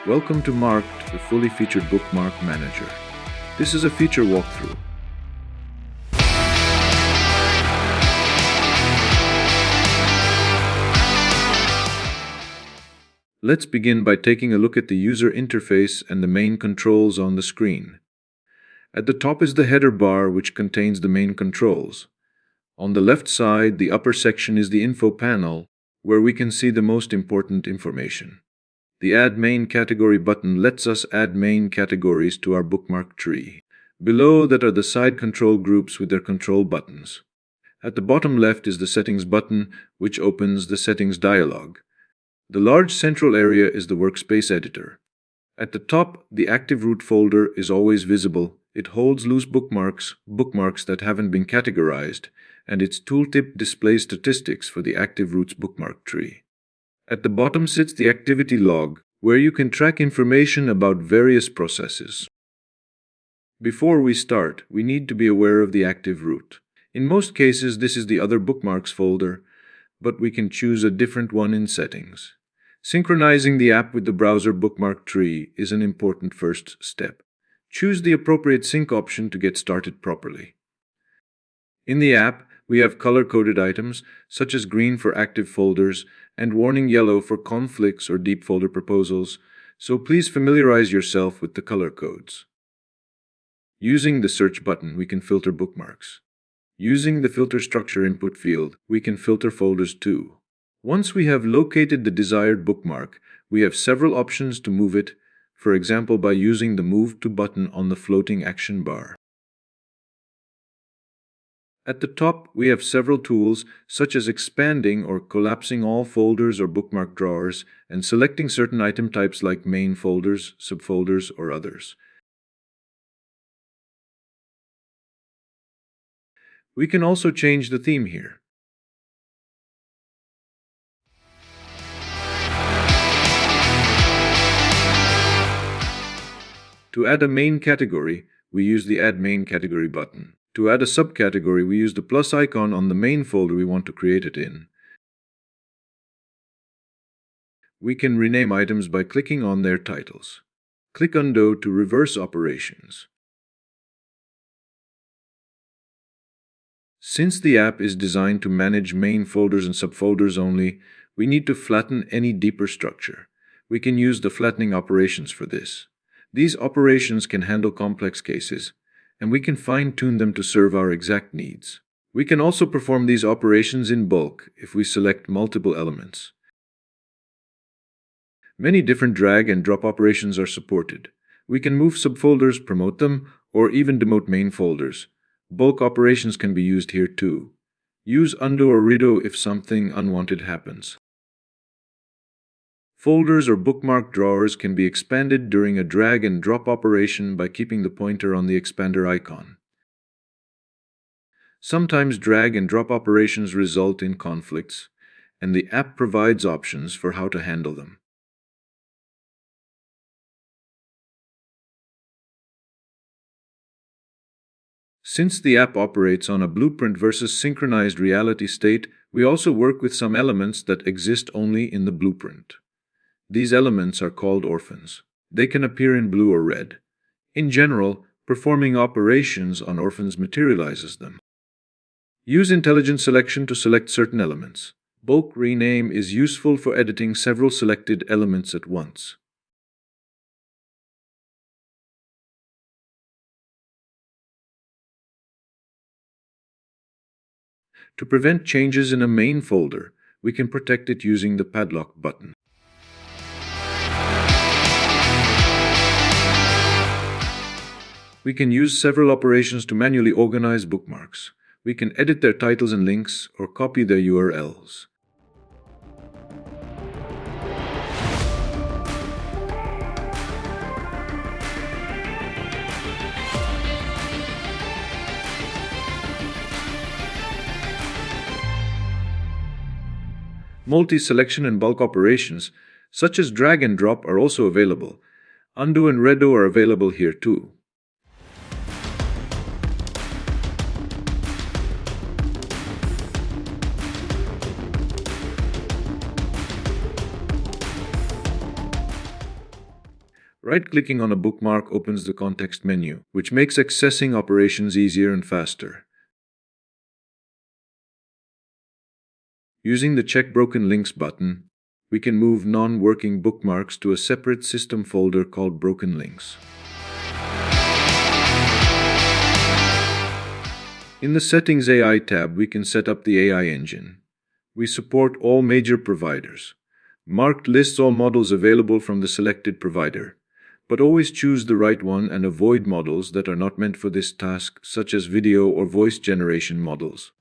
Welcome to Marked, the fully featured bookmark manager. This is a feature walkthrough. Let's begin by taking a look at the user interface and the main controls on the screen. At the top is the header bar, which contains the main controls. On the left side, the upper section is the info panel, where we can see the most important information. The Add Main Category button lets us add main categories to our bookmark tree. Below that are the side control groups with their control buttons. At the bottom left is the Settings button, which opens the Settings dialog. The large central area is the workspace editor. At the top, the active root folder is always visible. It holds loose bookmarks that haven't been categorized, and its tooltip displays statistics for the active roots bookmark tree. At the bottom sits the activity log, where you can track information about various processes. Before we start, we need to be aware of the active root. In most cases, this is the Other Bookmarks folder, but we can choose a different one in Settings. Synchronizing the app with the browser bookmark tree is an important first step. Choose the appropriate sync option to get started properly. In the app, we have color-coded items, such as green for active folders and warning yellow for conflicts or deep folder proposals, so please familiarize yourself with the color codes. Using the search button, we can filter bookmarks. Using the filter structure input field, we can filter folders too. Once we have located the desired bookmark, we have several options to move it, for example by using the Move To button on the floating action bar. At the top, we have several tools, such as expanding or collapsing all folders or bookmark drawers, and selecting certain item types like main folders, subfolders, or others. We can also change the theme here. To add a main category, we use the Add Main Category button. To add a subcategory, we use the plus icon on the main folder we want to create it in. We can rename items by clicking on their titles. Click Undo to reverse operations. Since the app is designed to manage main folders and subfolders only, we need to flatten any deeper structure. We can use the flattening operations for this. These operations can handle complex cases, and we can fine-tune them to serve our exact needs. We can also perform these operations in bulk if we select multiple elements. Many different drag and drop operations are supported. We can move subfolders, promote them, or even demote main folders. Bulk operations can be used here too. Use undo or redo if something unwanted happens. Folders or bookmark drawers can be expanded during a drag and drop operation by keeping the pointer on the expander icon. Sometimes drag and drop operations result in conflicts, and the app provides options for how to handle them. Since the app operates on a blueprint versus synchronized reality state, we also work with some elements that exist only in the blueprint. These elements are called orphans. They can appear in blue or red. In general, performing operations on orphans materializes them. Use intelligent selection to select certain elements. Bulk rename is useful for editing several selected elements at once. To prevent changes in a main folder, we can protect it using the padlock button. We can use several operations to manually organize bookmarks. We can edit their titles and links or copy their URLs. Multi-selection and bulk operations, such as drag and drop, are also available. Undo and redo are available here too. Right-clicking on a bookmark opens the context menu, which makes accessing operations easier and faster. Using the Check Broken Links button, we can move non-working bookmarks to a separate system folder called Broken Links. In the Settings AI tab, we can set up the AI engine. We support all major providers. Marked lists all models available from the selected provider, but always choose the right one and avoid models that are not meant for this task, such as video or voice generation models.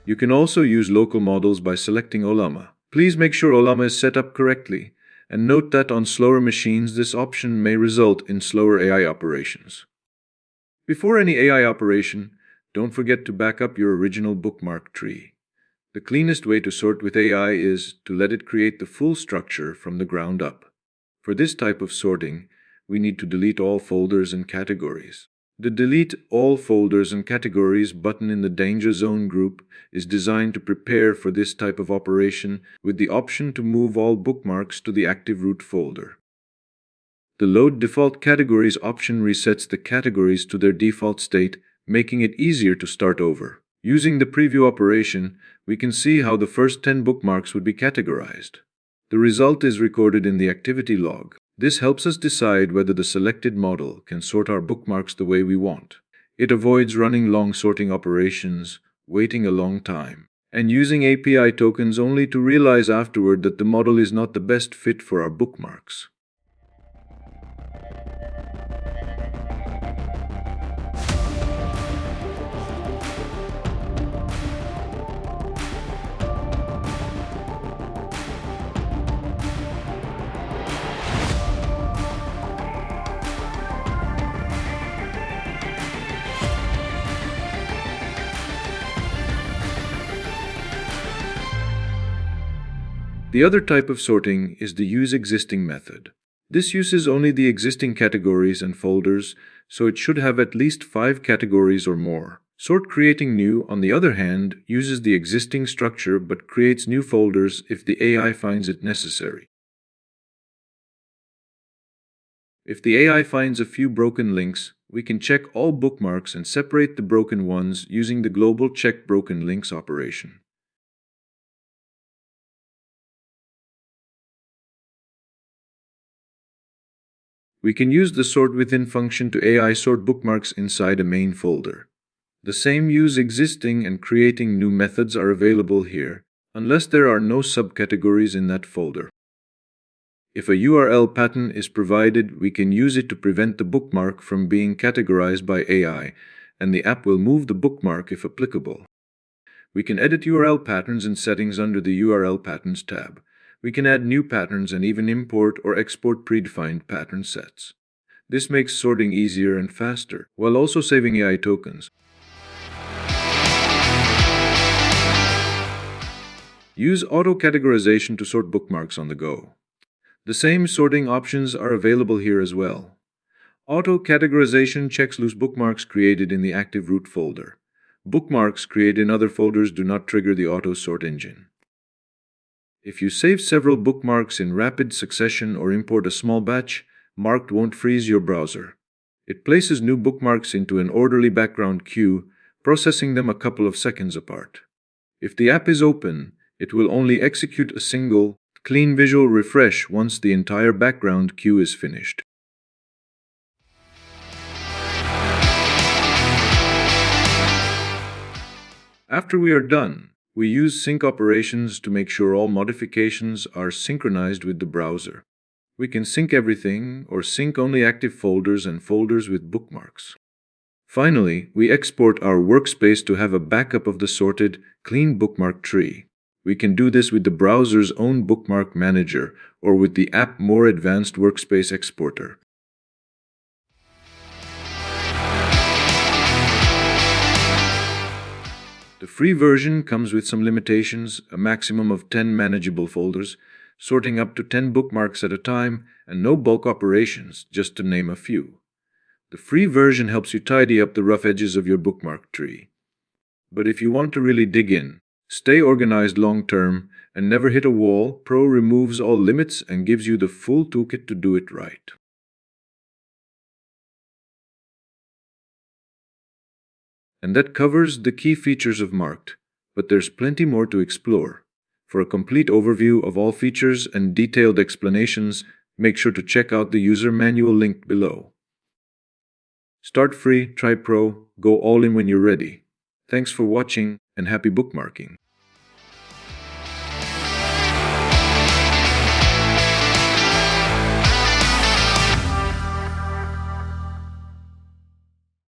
You can also use local models by selecting Olama. Please make sure Olama is set up correctly, and note that on slower machines this option may result in slower AI operations. Before any AI operation, don't forget to back up your original bookmark tree. The cleanest way to sort with AI is to let it create the full structure from the ground up. For this type of sorting, we need to delete all folders and categories. The Delete All Folders and Categories button in the Danger Zone group is designed to prepare for this type of operation with the option to move all bookmarks to the active root folder. The Load Default Categories option resets the categories to their default state, making it easier to start over. Using the preview operation, we can see how the first 10 bookmarks would be categorized. The result is recorded in the activity log. This helps us decide whether the selected model can sort our bookmarks the way we want. It avoids running long sorting operations, waiting a long time, and using API tokens only to realize afterward that the model is not the best fit for our bookmarks. The other type of sorting is the Use Existing method. This uses only the existing categories and folders, so it should have at least 5 categories or more. Sort Creating New, on the other hand, uses the existing structure but creates new folders if the AI finds it necessary. If the AI finds a few broken links, we can check all bookmarks and separate the broken ones using the global Check Broken Links operation. We can use the Sort Within function to AI sort bookmarks inside a main folder. The same Use Existing and Creating New methods are available here, unless there are no subcategories in that folder. If a URL pattern is provided, we can use it to prevent the bookmark from being categorized by AI, and the app will move the bookmark if applicable. We can edit URL patterns in Settings under the URL Patterns tab. We can add new patterns and even import or export predefined pattern sets. This makes sorting easier and faster, while also saving AI tokens. Use auto-categorization to sort bookmarks on the go. The same sorting options are available here as well. Auto-categorization checks loose bookmarks created in the active root folder. Bookmarks created in other folders do not trigger the auto-sort engine. If you save several bookmarks in rapid succession or import a small batch, Marked won't freeze your browser. It places new bookmarks into an orderly background queue, processing them a couple of seconds apart. If the app is open, it will only execute a single, clean visual refresh once the entire background queue is finished. After we are done, we use sync operations to make sure all modifications are synchronized with the browser. We can sync everything or sync only active folders and folders with bookmarks. Finally, we export our workspace to have a backup of the sorted, clean bookmark tree. We can do this with the browser's own bookmark manager or with the app More Advanced Workspace Exporter. The free version comes with some limitations, a maximum of 10 manageable folders, sorting up to 10 bookmarks at a time, and no bulk operations, just to name a few. The free version helps you tidy up the rough edges of your bookmark tree. But if you want to really dig in, stay organized long term, and never hit a wall, Pro removes all limits and gives you the full toolkit to do it right. And that covers the key features of Marked, but there's plenty more to explore. For a complete overview of all features and detailed explanations, make sure to check out the user manual linked below. Start free, try Pro, go all in when you're ready. Thanks for watching, and happy bookmarking.